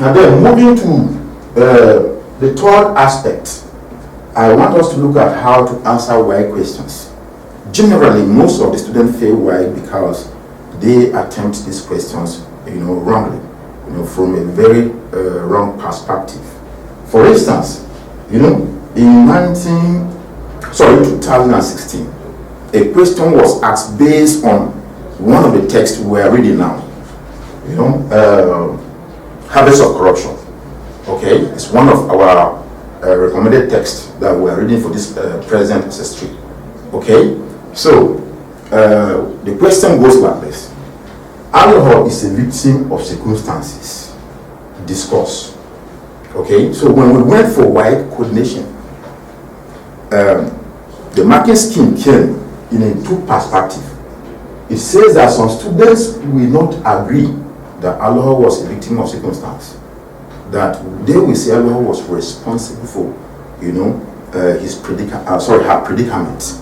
And then moving to the third aspect, I want us to look at how to answer why questions. Generally, most of the students fail why because they attempt these questions, wrongly, from a very wrong perspective. For instance, in 2016, a question was asked based on one of the texts we are reading now. Harvest of Corruption. Okay, it's one of our recommended texts that we are reading for this present SS3. Okay, so the question goes like this: Alcohol is a victim of circumstances. Discourse. Okay, so when we went for wide coordination, the marking scheme came in a two perspective. It says that some students will not agree that Allah was a victim of circumstance, that they will say Allah was responsible for, her predicament.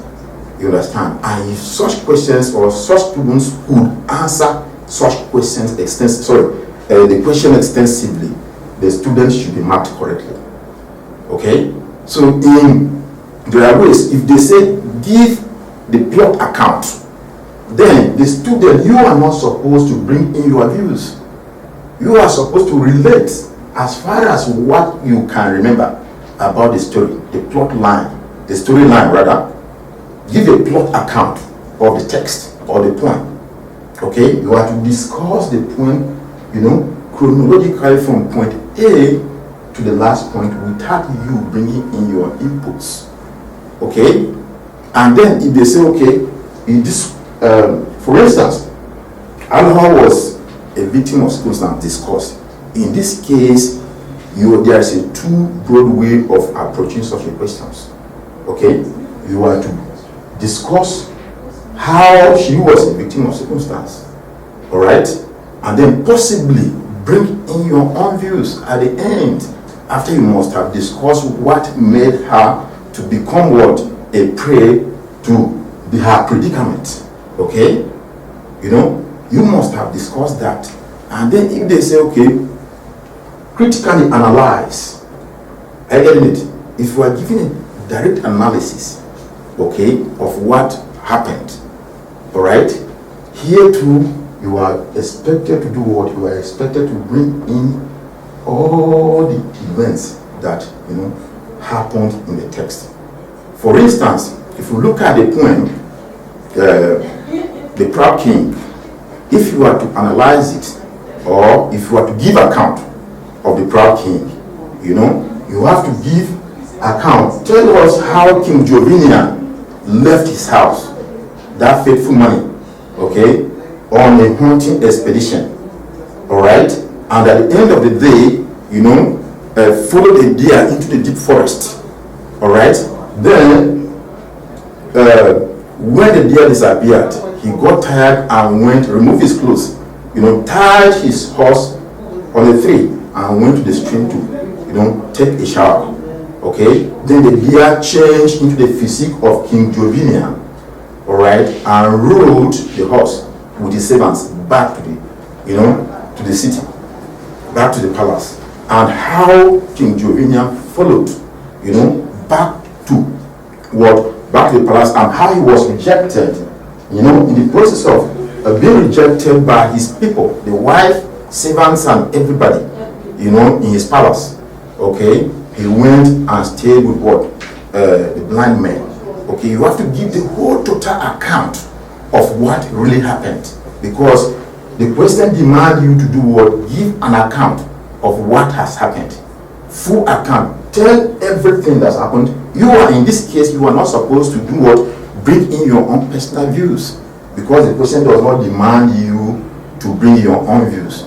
You understand? And if such questions or such students could answer such questions the question extensively, the students should be marked correctly. Okay? So in there are ways, if they say give the plot account, then the student, you are not supposed to bring in your views. You are supposed to relate as far as what you can remember about the story, the plot line, the storyline rather. Give a plot account of the text or the poem. Okay, you are to discuss the poem, chronologically from point A to the last point without you bringing in your inputs. Okay, and then if they say, okay, in this, for instance, Allah was a victim of circumstance discourse. In this case, there is a two broad way of approaching such questions. Okay, you are to discuss how she was a victim of circumstance, all right, and then possibly bring in your own views at the end, after you must have discussed what made her to become a prey to her predicament. Okay, you must have discussed that, and then if they say, okay, critically analyze, if you are giving a direct analysis, okay, of what happened, all right, here too you are expected to do what you are expected to bring in all the events that happened in the text. For instance, if you look at the poem The Proud King, if you are to analyze it, or if you are to give account of the Proud King, you have to give account. Tell us how King Jovinian left his house, that faithful man, okay, on a hunting expedition, all right, and at the end of the day, followed a deer into the deep forest, all right. Then, when the deer disappeared, he got tired and removed his clothes, tied his horse on a tree and went to the stream to, take a shower. Okay, then the deer changed into the physique of King Jovinian, all right, and rode the horse with his servants back to to the city, back to the palace, and how King Jovinian followed, back to the palace, and how he was rejected, in the process of being rejected by his people, the wife, servants, and everybody, in his palace. Okay. He went and stayed with the blind men. Okay, you have to give the whole total account of what really happened, because the question demands you to do what? Give an account of what has happened. Full account. Tell everything that's happened. You are, in this case, you are not supposed to do what? Bring in your own personal views, because the question does not demand you to bring your own views.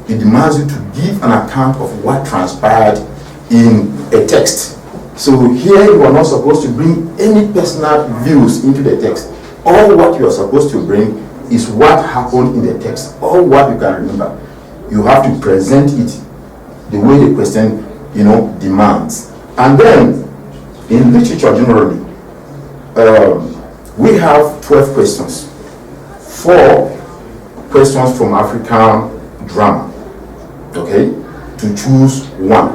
It demands you to give an account of what transpired in a text. So here you are not supposed to bring any personal views into the text. All what you are supposed to bring is what happened in the text, all what you can remember. You have to present it the way the question demands. And then in literature generally, we have 12 questions. 4 questions from African drama, okay, to choose one.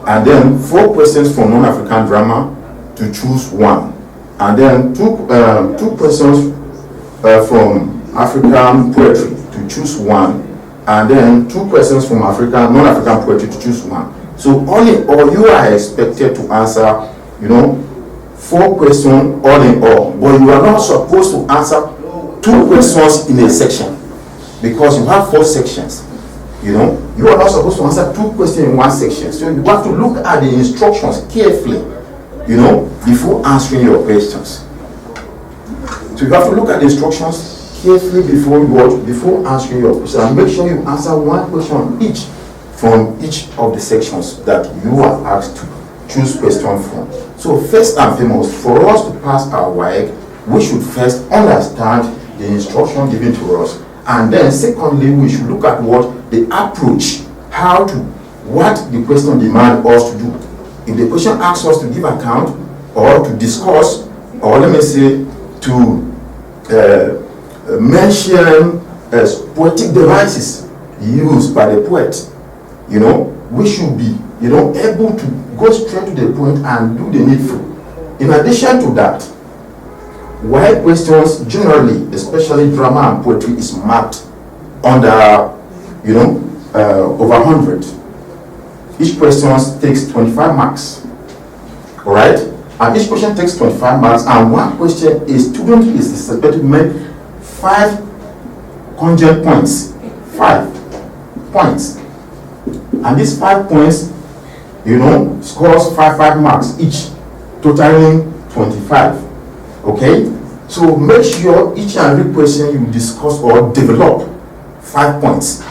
And then 4 questions from non-African drama to choose one. And then two questions from African poetry to choose one. And then 2 questions from non-African poetry to choose one. So all in all, you are expected to answer, 4 questions all in all. But you are not supposed to answer 2 questions in a section, because you have 4 sections. You are not supposed to answer 2 questions in one section. So you have to look at the instructions carefully, before answering your questions. So you have to look at the instructions carefully before answering your question, and make sure you answer 1 question each from each of the sections that you are asked to choose question from. So first and foremost, for us to pass our WAEC, we should first understand the instruction given to us, and then secondly, we should look at what the approach, what the question demands us to do. If the question asks us to give account, or to discuss, or let me say to mention poetic devices used by the poet, we should be able to go straight to the point and do the needful. In addition to that, WAEC questions generally, especially drama and poetry, is marked under over 100. Each question takes 25 marks. All right, and each question takes 25 marks, and 1 question a student is expected to make 5 conjugate points. 5 points, and these 5 points, scores 5 marks each, totaling 25. Okay, so make sure each and every question you discuss or develop 5 points,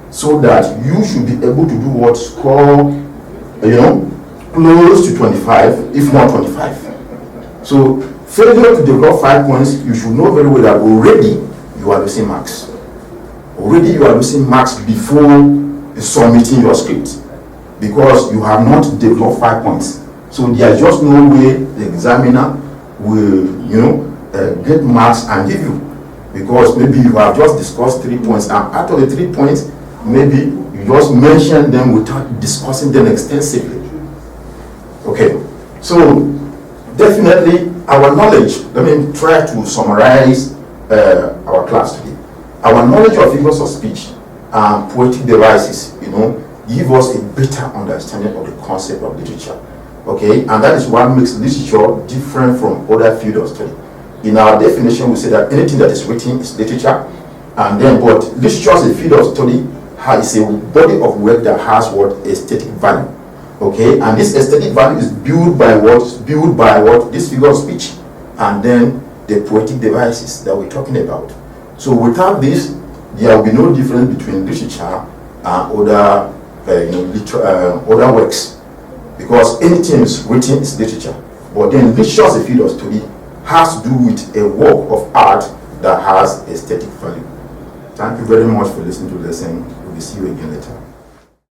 so that you should be able to do what score, close to 25, if not 25. So failure to develop 5 points, you should know very well that already you are losing marks. Already you are losing marks before submitting your script, because you have not developed 5 points. So there is just no way the examiner will, get marks and give you, because maybe you have just discussed 3 points, and out of the 3 points, maybe you just mentioned them without discussing them extensively. Okay, so definitely our knowledge, let me try to summarize our class today. Our knowledge of figures of speech and poetic devices, give us a better understanding of the concept of literature. Okay, and that is what makes literature different from other fields of study. In our definition, we say that anything that is written is literature, and then but literature as a field of study is a body of work that has what aesthetic value. Okay, and this aesthetic value is built by what this figure of speech, and then the poetic devices that we're talking about. So without this, there will be no difference between literature and other other works, because anything is written is literature. But then literature as a field of study has to do with a work of art that has aesthetic value. Thank you very much for listening to the lesson. We will see you again later.